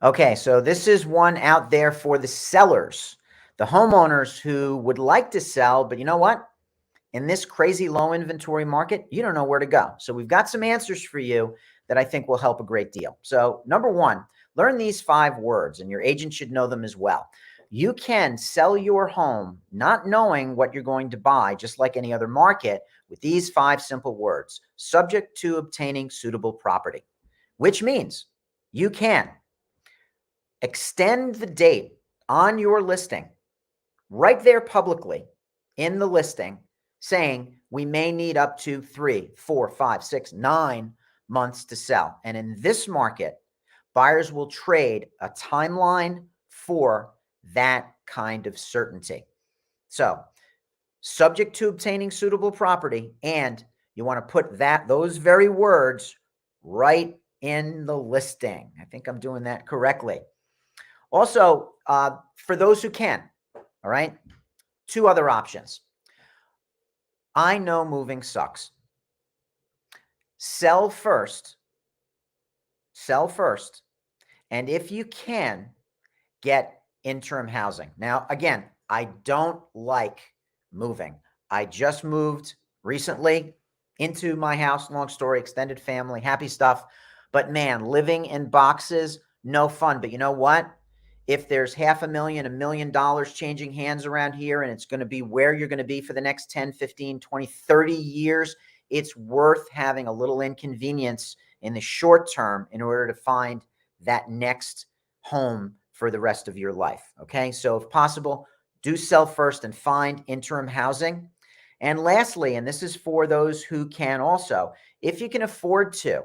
Okay, so this is one out there for the sellers, the homeowners who would like to sell, but you know what? In this crazy low inventory market, you don't know where to go. So we've got some answers for you that I think will help a great deal. So number one, learn these 5 words, and your agent should know them as well. You can sell your home not knowing what you're going to buy, just like any other market, with these 5 simple words: subject to obtaining suitable property, which means you can extend the date on your listing right there publicly in the listing, saying we may need up to 3, 4, 5, 6, 9 months to sell. And in this market, buyers will trade a timeline for that kind of certainty. So, subject to obtaining suitable property, and you want to put those very words right in the listing. I think I'm doing that correctly. Also, for those who can, all right, 2 other options. I know moving sucks. Sell first. Sell first. And if you can, get interim housing. Now, again, I don't like moving. I just moved recently into my house. Long story, extended family, happy stuff. But man, living in boxes, no fun. But you know what? If there's $500,000, $1 million changing hands around here, and it's going to be where you're going to be for the next 10, 15, 20, 30 years, it's worth having a little inconvenience in the short term in order to find that next home for the rest of your life. Okay. So if possible, do sell first and find interim housing. And lastly, and this is for those who can also, if you can afford to,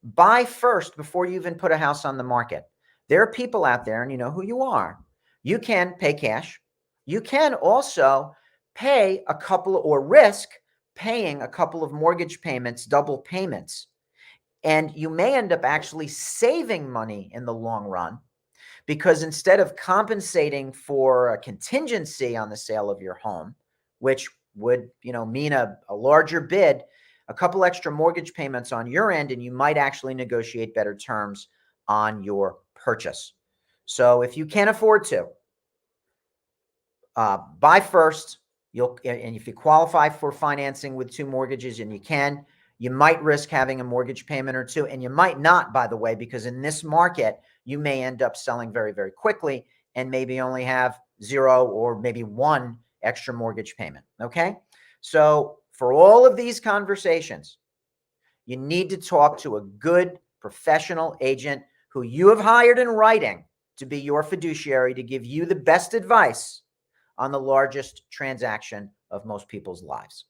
buy first before you even put a house on the market. There are people out there, and you know who you are. You can pay cash. You can also pay a couple, or risk paying a couple of mortgage payments, double payments. And you may end up actually saving money in the long run, because instead of compensating for a contingency on the sale of your home, which would, mean a larger bid, a couple extra mortgage payments on your end, and you might actually negotiate better terms on your purchase. So if you can afford to, buy first. And if you qualify for financing with 2 mortgages, and you might risk having a mortgage payment or 2, and you might not, by the way, because in this market, you may end up selling very, very quickly and maybe only have 0 or maybe 1 extra mortgage payment. Okay. So for all of these conversations, you need to talk to a good professional agent who you have hired in writing to be your fiduciary, to give you the best advice on the largest transaction of most people's lives.